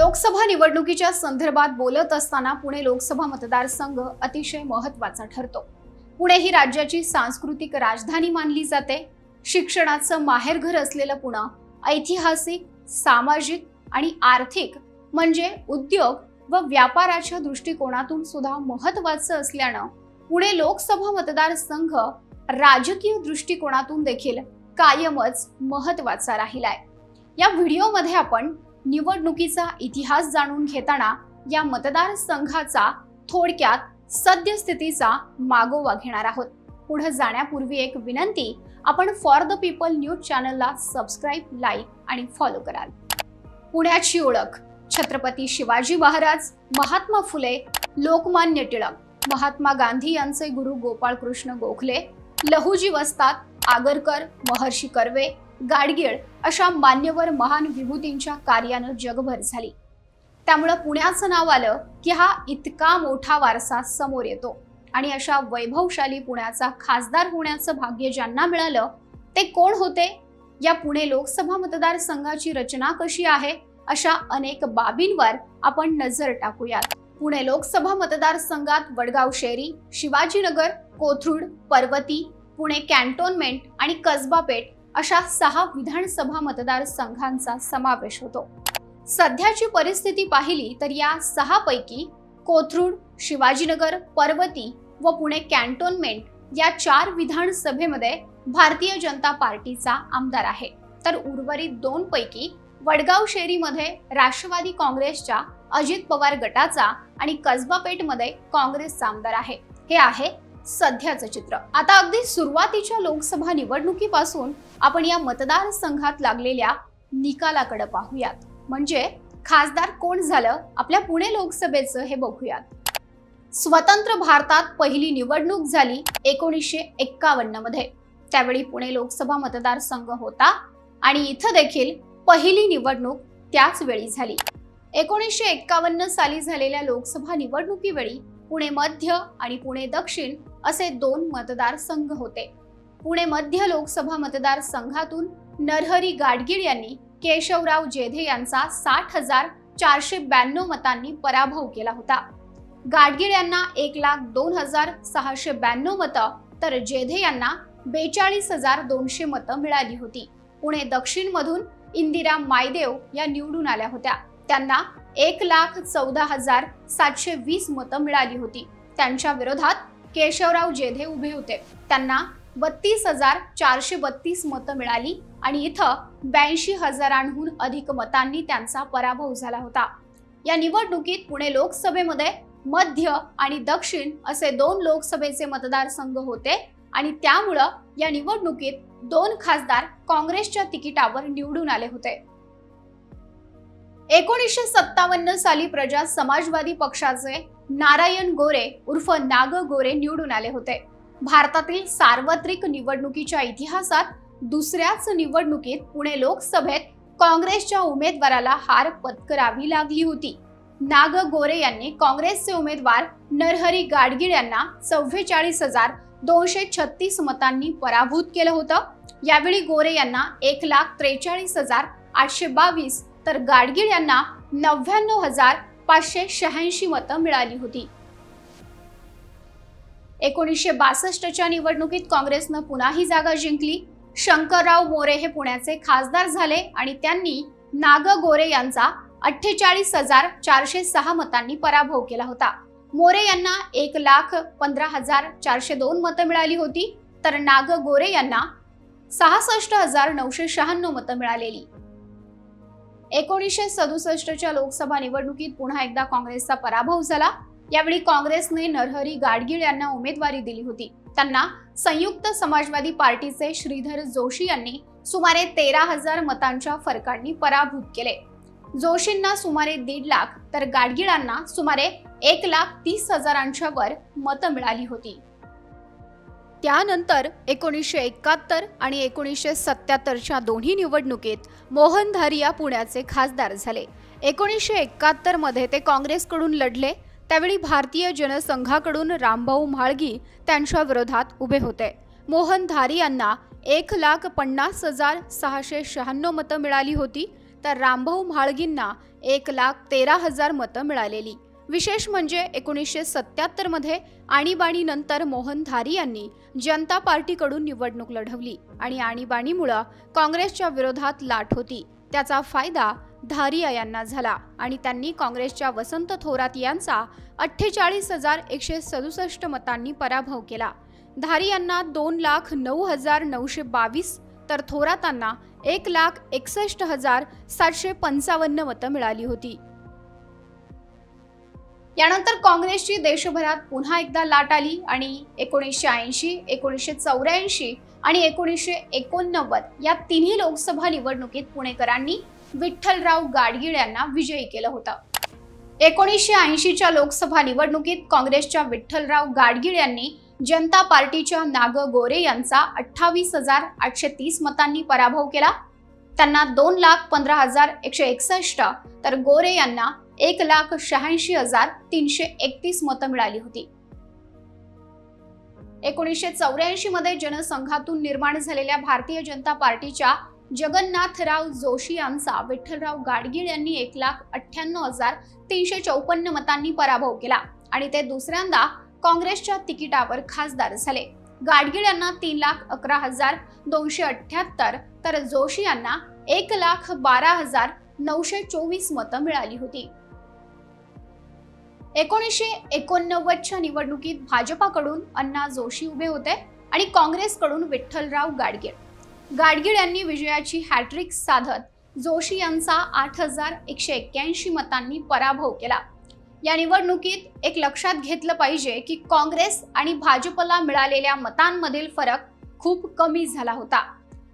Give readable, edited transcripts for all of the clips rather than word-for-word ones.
लोकसभा निवडणुकीच्या संदर्भात बोलत असताना पुणे लोकसभा मतदारसंघ अतिशय महत्त्वाचा ठरतो। पुणे ही राज्याची सांस्कृतिक राजधानी मानली जाते। शिक्षणाचं माहेरघर असलेलं पुणे ऐतिहासिक, सामाजिक आणि आर्थिक म्हणजे उद्योग व व्यापाराच्या दृष्टिकोनातून सुद्धा महत्त्वाचं असल्यानं पुणे लोकसभा मतदारसंघ राजकीय दृष्टिकोनातून देखील कायमच महत्त्वाचा राहिलाय। या व्हिडिओमध्ये आपण निवडणुकीचा इतिहास जाणून घेताना या मतदारसंघाचा थोडक्यात सद्यस्थितीचा मागोवा घेणार आहोत। पुढे जाण्यापूर्वी एक विनंती, आपण फॉर द पीपल न्यूज चॅनलला सबस्क्राइब, लाईक आणि फॉलो कराल। पुण्याची ओळख छत्रपती शिवाजी महाराज, महात्मा फुले, लोकमान्य टिळक, महात्मा गांधी यांचे गुरु गोपाळकृष्ण गोखले, लहुजी वस्ताद, आगरकर, महर्षी कर्वे, गाडगीळ अशा मान्यवर महान विभूतींच्या कार्यानं जगभर झाली। त्यामुळे पुण्याचं नाव आलं की हा इतका मोठा वारसा समोर येतो आणि अशा वैभवशाली पुण्याचा खासदार होण्याचं भाग्य ज्यांना मिळालं ते कोण होते? या पुणे लोकसभा मतदारसंघाची रचना कशी आहे अशा अनेक बाबींवर आपण नजर टाकूयात। पुणे लोकसभा मतदारसंघात वडगाव शेरी, शिवाजीनगर, कोथरूड, पर्वती, पुणे कॅन्टोन्मेंट आणि कसबा पेठ अशा 6 विधानसभा मतदारसंघांचा समावेश होतो। सध्याची परिस्थिती पाहिली तर या 6 पैकी कोथरूड, शिवाजीनगर, पर्वती व पुणे कॅन्टोन्मेंट या 4 विधानसभेमध्ये भारतीय जनता पार्टीचा आमदार आहे, तर उर्वरित 2 पैकी वडगाव शेरीमध्ये राष्ट्रवादी काँग्रेसच्या अजित पवार गटाचा आणि कसबा पेठमध्ये काँग्रेसचा आमदार आहे। हे आहे सध्याचं चित्र। आता अगदी सुरुवातीच्या लोकसभा निवडणुकीपासून आपण या मतदारसंघात लागलेल्या निकालाकडे पाहूयात, म्हणजे खासदार कोण झालं आपल्या पुणे लोकसभेचं हे बघूयात। स्वतंत्र भारतात पहिली निवडणूक झाली 1951 मध्ये। त्यावेळी पुणे लोकसभा मतदारसंघ होता आणि इथं देखील पहिली निवडणूक त्याच वेळी झाली। 1951 साली झालेल्या लोकसभा निवडणुकीवेळी पुणे मध्य आणि पुणे दक्षिण असे 2 मतदारसंघ होते। पुणे मध्य लोकसभा मतदारसंघातून नरहरी गाडगीळ यांनी केशवराव जेधे यांचा 60,492 मतांनी पराभव केला होता। गाडगीळ यांना 1,02,692 मतं तर जेधे यांना 42,200 मतं मिळाली होती। पुणे दक्षिण मधून इंदिरा मायदेव या निवडून आल्या होत्या। त्यांना 1,14,720 मतं मिळाली होती। त्यांच्या विरोधात केशवराव जेधे उभे होते, त्यांना 32,432 मतं मिळाली आणि इथं 82,000हून अधिक मतांनी त्यांचा पराभव झाला होता। या निवडणुकीत पुणे लोकसभेमध्ये मध्य आणि दक्षिण असे 2 लोकसभेचे मतदारसंघ होते आणि त्यामुळे या निवडणुकीत 2 खासदार काँग्रेसच्या तिकिटावर निवडून आले होते। 1957 साली प्रजा समाजवादी पक्षाचे नारायण गोरे उर्फ नाग गोरे निवडून आले होते। भारतातील सार्वत्रिक निवडणुकीच्या इतिहासात दुसऱ्याच निवडणुकीत पुणे लोकसभेत काँग्रेसच्या उमेदवाराला हार पत्करावी लागली होती। नाग गोरे यांनी काँग्रेसचे उमेदवार नरहरी गाडगीळ यांना 44,236 मतांनी पराभूत केलं होतं। यावेळी गोरे यांना 1,43,822 तर गाडगीळ यांना 99,586 मतं मिळाली होती। 1962च्या निवडणुकीत काँग्रेसनं पुन्हा ही जागा जिंकली। शंकरराव मोरे हे पुण्याचे खासदार झाले आणि त्यांनी नाग गोरे यांचा 48,406 मतांनी पराभव केला होता। मोरे यांना 1,15,402 मतं मिळाली होती तर नाग गोरे यांना 66,996 मतं मिळालेली। 1967च्या लोकसभा निवडणुकीत पुन्हा एकदा काँग्रेसचा पराभव झाला। यावेळी काँग्रेसने नरहरी गाडगीळ यांना उमेदवारी दिली होती। त्यांना संयुक्त समाजवादी पार्टीचे श्रीधर जोशी यांनी सुमारे 13,000 मतांच्या फरकांनी पराभूत केले। जोशींना सुमारे 1.5 लाख तर गाडगीळांना सुमारे 1,30,000च्या वर मतं मिळाली होती। त्यानंतर 1971 आणि 1977च्या दोन्ही निवडणुकीत मोहन धारिया पुण्याचे खासदार झाले। 1971 मध्ये ते काँग्रेसकडून लढले, त्यावेळी भारतीय जनसंघाकडून रामभाऊ म्हाळगी त्यांच्या विरोधात उभे होते। मोहन धारियांना 1,50,696 मतं मिळाली होती तर रामभाऊ म्हाळगींना 1,13,000 मतं मिळालेली। विशेष म्हणजे 1977 मध्ये आणीबाणीनंतर मोहन धारी यांनी जनता पार्टीकडून निवडणूक लढवली आणि आणीबाणीमुळे काँग्रेसच्या विरोधात लाट होती। त्याचा फायदा धारिया यांना झाला आणि त्यांनी काँग्रेसच्या वसंत थोरात यांचा 48,167 मतांनी पराभव केला। धारियांना 2,09,922 तर थोरातांना 1,61,755 मतं मिळाली होती। यानंतर काँग्रेसची देशभरात पुन्हा एकदा लाट आली आणि 1980, 1984 आणि 1989 या तिन्ही लोकसभा निवडणुकीत पुणेकरांनी विठ्ठलराव गाडगीळ यांना विजयी केलं होतं। 1980च्या लोकसभा निवडणुकीत काँग्रेसच्या विठ्ठलराव गाडगीळ यांनी जनता पार्टीच्या नाग गोरे यांचा 28,830 मतांनी पराभव केला। त्यांना 2,15,161 तर गोरे यांना 1,86,331 मतं मिळाली होती। 1984 मध्ये जनसंघातून निर्माण झालेल्या भारतीय जनता पार्टीच्या जगन्नाथराव जोशी यांचा विठ्ठलराव गाडगीळ यांनी 1,98,354 मतांनी पराभव केला आणि ते दुसऱ्यांदा काँग्रेसच्या तिकिटावर खासदार झाले। गाडगीळ यांना 3,11,278 तर जोशी यांना 1,12,924 मतं मिळाली होती। 1989च्या निवडणुकीत भाजपाकडून अण्णा जोशी उभे होते आणि काँग्रेसकडून विठ्ठलराव गाडगीळ। गाडगीळ यांनी विजयाची हॅट्रिक साधत जोशी यांचा 8,181 मतांनी पराभव केला। या निवडणुकीत एक लक्षात घेतलं पाहिजे की काँग्रेस आणि भाजपला मिळालेल्या मतांमधील फरक खूप कमी झाला होता।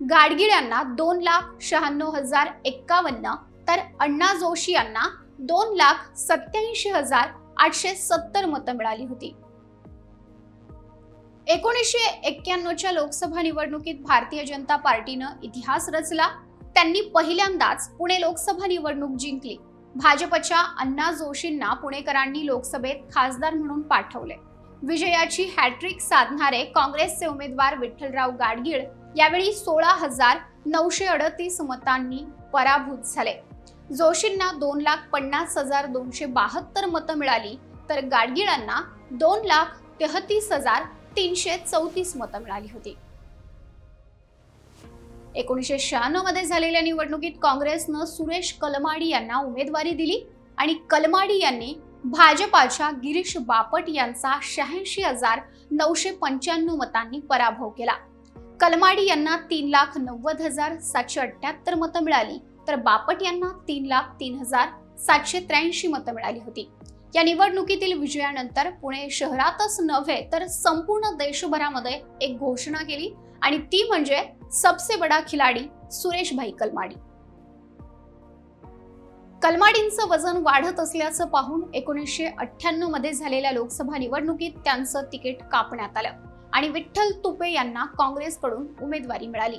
गाडगीळ यांना 2,96,051 तर अण्णा जोशी यांना 2,87,870 मतं मिळाली होती। 1991च्या लोकसभा निवडणुकीत भारतीय जनता पार्टीनं इतिहास रचला। त्यांनी पहिल्यांदाच पुणे लोकसभा निवडणूक जिंकली। भाजपच्या अण्णा जोशींना पुणेकरांनी लोकसभेत खासदार म्हणून पाठवले। विजयाची हॅट्रिक साधणारे काँग्रेसचे उमेदवार विठ्ठलराव गाडगीळ यावेळी 16,938 मतांनी पराभूत झाले। जोशींना 2,50,272 मतं मिळाली तर गाडगीळांना 2,33,334 मतं मिळाली होती। 1996 मध्ये झालेल्या निवडणुकीत काँग्रेसनं सुरेश कलमाडी यांना उमेदवारी दिली आणि कलमाडी यांनी भाजपाच्या गिरीश बापट यांचा 86,995 मतांनी पराभव केला। कलमाडी यांना 3,90,778 मतं मिळाली तर बापट यांना 3,03,783 मतं मिळाली होती। या निवडणुकीतील विजयानंतर पुणे शहरातच नव्हे तर संपूर्ण देशभरामध्ये एक घोषणा केली आणि ती म्हणजे सबसे बडा खिलाडी सुरेशभाई कलमाडी। कलमाडींचं वजन वाढत असल्याचं पाहून 1998 मध्ये झालेल्या लोकसभा निवडणुकीत त्यांचं तिकीट कापण्यात आलं आणि विठ्ठल तुपे यांना काँग्रेसकडून उमेदवारी मिळाली।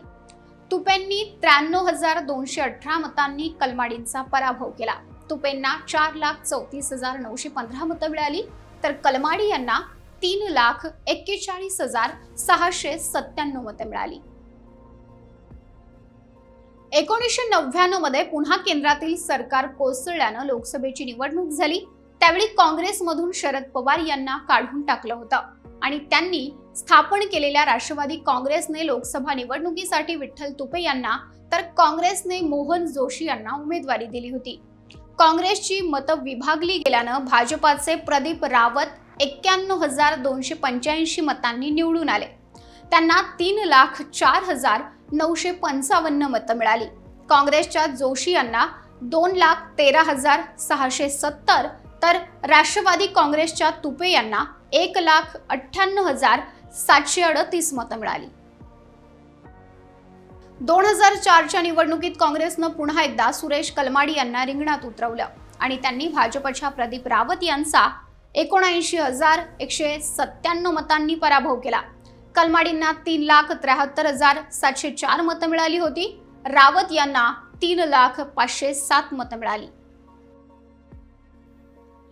तुपेंनी 93,218 मतांनी कलमाडींचा पराभव केला। तुपेंना 4,34,915 मतं मिळाली तर कलमाडी यांना 3,41,697 मतं मिळाली। 1999 मध्ये पुन्हा केंद्रातील सरकार कोसळल्यानं लोकसभेची निवडणूक झाली। त्यावेळी काँग्रेसमधून शरद पवार यांना काढून टाकलं होतं आणि त्यांनी स्थापन केलेल्या राष्ट्रवादी काँग्रेसने लोकसभा निवडणुकीसाठी विठ्ठल तुपे यांना तर काँग्रेसने मोहन जोशी यांना उमेदवारी दिली होती। काँग्रेसची मतं विभागली गेल्यानं भाजपाचे प्रदीप रावत 91,285 मतांनी निवडून आले। त्यांना 3,04,955 मतं मिळाली। काँग्रेसच्या जोशी यांना 2,13,670 तर राष्ट्रवादी काँग्रेसच्या तुपे यांना 1,98,738 मतं मिळाली। 2004च्या निवडणुकीत काँग्रेसनं पुन्हा एकदा सुरेश कलमाडी यांना रिंगणात उतरवलं आणि त्यांनी भाजपच्या प्रदीप रावत यांचा 79,197 मतांनी पराभव केला। कलमाडींना 3,73,704 मतं मिळाली होती। रावत यांना 3,05,007 मतं मिळाली।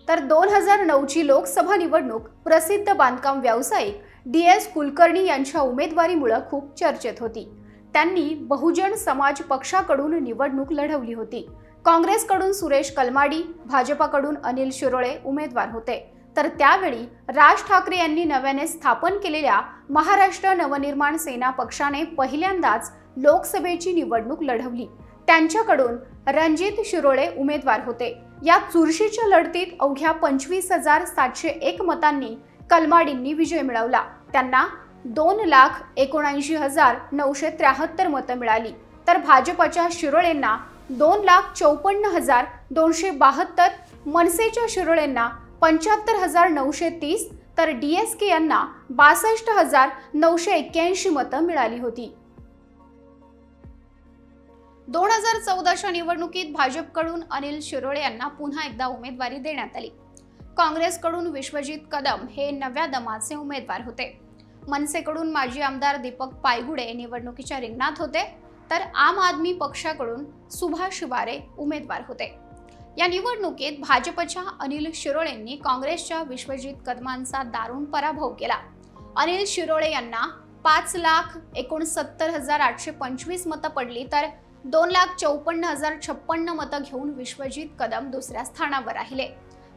तर 2009ची लोकसभा निवडणूक प्रसिद्ध बांधकाम व्यावसायिक DS कुलकर्णी यांच्या उमेदवारीमुळे खूप चर्चेत होती। त्यांनी बहुजन समाज पक्षाकडून निवडणूक लढवली होती। काँग्रेसकडून सुरेश कलमाडी, भाजपाकडून अनिल शिरोळे उमेदवार होते। तर त्यावेळी राज ठाकरे यांनी नव्याने स्थापन केलेल्या महाराष्ट्र नवनिर्माण सेना पक्षाने पहिल्यांदाच लोकसभेची निवडणूक लढवली। त्यांच्याकडून रणजित शिरोळे उमेदवार होते। या चुरशीच्या लढतीत अवघ्या 25,701 मतांनी कलमाडींनी विजय मिळवला। त्यांना 2,79,973 मतं मिळाली। तर भाजपच्या शिरोळेंना 2,54,272, मनसेच्या शिरोळेंना 75,930 तर डीएसके यांना 62,981 मतं मिळाली होती। 2014च्या निवडणुकीत भाजपकडून अनिल शिरोळे यांना पुन्हा एकदा उमेदवारी देण्यात आली। काँग्रेसकडून विश्वजित कदम हे नव्या दमाचे उमेदवार होते। मनसेकडून माजी आमदार दीपक पायगुडे निवडणुकीच्या रिंगणात होते। तर आम आदमी पक्षाकडून सुभाष वारे उमेदवार होते। या निवडणुकीत भाजपच्या अनिल शिरोळेंनी काँग्रेसच्या विश्वजित कदमांचा दारुण पराभव केला। अनिल शिरोळे यांना 5,69,825 मतं पडली। तर 2,54,056 मतं घेऊन विश्वजित कदम दुसऱ्या स्थानावर राहिले।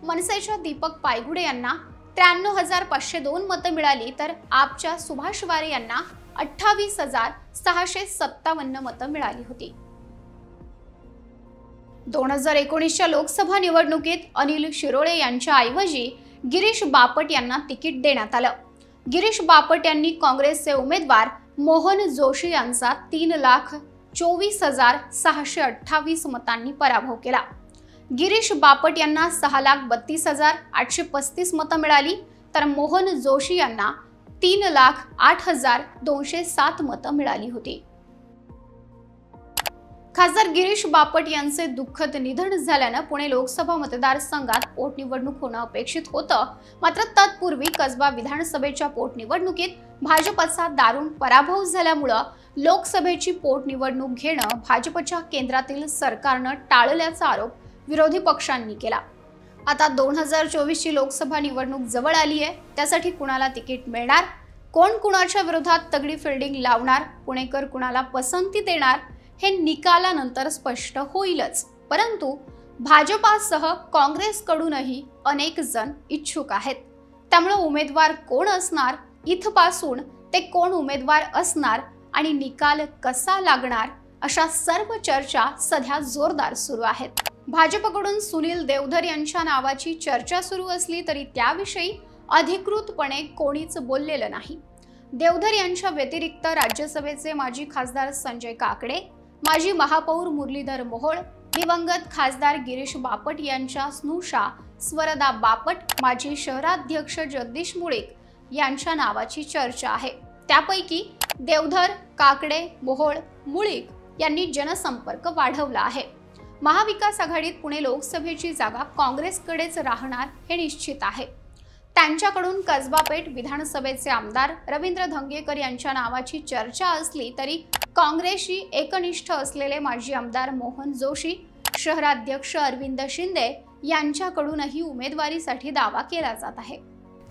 मनसेच्या दीपक पायगुडे यांना 93,502 मतं मिळाली। तर आपच्या सुभाष वारे यांना 28,657 मतं मिळाली होती। 2019च्या लोकसभा निवडणुकीत अनिल शिरोळे यांच्या ऐवजी गिरीश बापट यांना तिकीट देण्यात आलं। गिरीश बापट यांनी काँग्रेसचे उमेदवार मोहन जोशी यांचा 3,24,628 मतांनी पराभव केला। गिरीश बापट यांना 6,32,835 मतं मिळाली। तर मोहन जोशी यांना 3,08,207 मतं मिळाली होती। खासदार गिरीश बापट यांचे दुःखद निधन झाल्याने पुणे लोकसभा मतदारसंघात पोटनिवडणूक होणं अपेक्षित होतं। मात्र तत्पूर्वी कसबा विधानसभेच्या पोटनिवडणुकीत भाजपचा दारुण पराभव झाल्यामुळे लोकसभेची पोटनिवडणूक घेणं भाजपच्या केंद्रातील सरकारनं टाळल्याचा आरोप विरोधी पक्षांनी केला। आता 2024ची लोकसभा निवडणूक जवळ आली आहे। त्यासाठी कुणाला तिकीट मिळणार, कोण कुणाच्या विरोधात तगडी फिल्डिंग लावणार, पुणेकर कुणाला पसंती देणार हे निकालानंतर स्पष्ट होईलच। परंतु भाजपासह काँग्रेसकडूनही अनेक जण इच्छुक आहेत। त्यामुळे उमेदवार कोण असणार, इथपासून ते कोण उमेदवार असणार आणि निकाल कसा लागणार अशा सर्व चर्चा सध्या जोरदार सुरू आहेत। भाजपकडून सुनील देवधर यांच्या नावाची चर्चा सुरू असली तरी त्याविषयी अधिकृतपणे कोणीच बोललेलं नाही। देवधर यांच्या व्यतिरिक्त राज्यसभेचे माजी खासदार संजय काकडे, माजी महापौर मुरलीधर मोहोळ, दिवंगत खासदार गिरीश बापट यांच्या स्नुषा स्वरदा बापट, माजी शहराध्यक्ष जगदीश मुळीक यांच्या नावाची चर्चा आहे। त्यापैकी देवधर, काकडे, मोहोळ, मुळीक यांनी जनसंपर्क वाढवला आहे। महाविकास आघाडीत पुणे लोकसभेची जागा काँग्रेसकडेच राहणार हे निश्चित आहे। त्यांच्याकडून कसबा पेठ विधानसभेचे आमदार रवींद्र धंगेकर यांच्या नावाची चर्चा असली तरी काँग्रेसशी एकनिष्ठ असलेले माजी आमदार मोहन जोशी, शहराध्यक्ष अरविंद शिंदे यांच्याकडूनही उमेदवारीसाठी दावा केला जात आहे।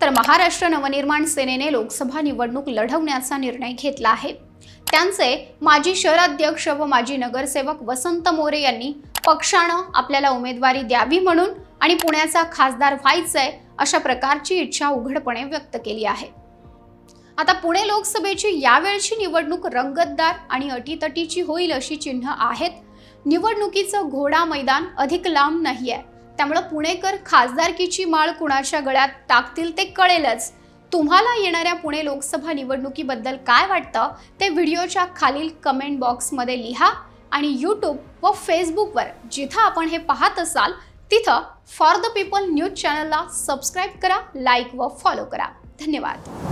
तर महाराष्ट्र नवनिर्माण सेनेने लोकसभा निवडणूक लढवण्याचा निर्णय घेतला आहे। त्यांचे माजी शहराध्यक्ष व माजी नगरसेवक वसंत मोरे यांनी पक्षानं आपल्याला उमेदवारी द्यावी म्हणून आणि पुण्याचा खासदार व्हायचंय अशा प्रकारची इच्छा उघडपणे व्यक्त केली आहे। आता पुणे लोकसभेची यावेळची निवडणूक रंगतदार आणि अटीतटीची होईल अशी चिन्ह आहेत। निवडणुकीचं घोडा मैदान अधिक लांब नाहीये। त्यामुळे पुणेकर खासदारकीची माळ कुणाच्या गळ्यात टाकतील ते कळेलच। तुम्हाला येणाऱ्या पुणे लोकसभा निवडणुकीबद्दल काय वाटतं ते व्हिडिओच्या खालील कमेंट बॉक्समध्ये लिहा आणि YouTube व फेसबुकवर जिथं आपण हे पाहत असाल तिथं फॉर द पीपल न्यूज चॅनलला सबस्क्राइब करा, लाईक व फॉलो करा। धन्यवाद।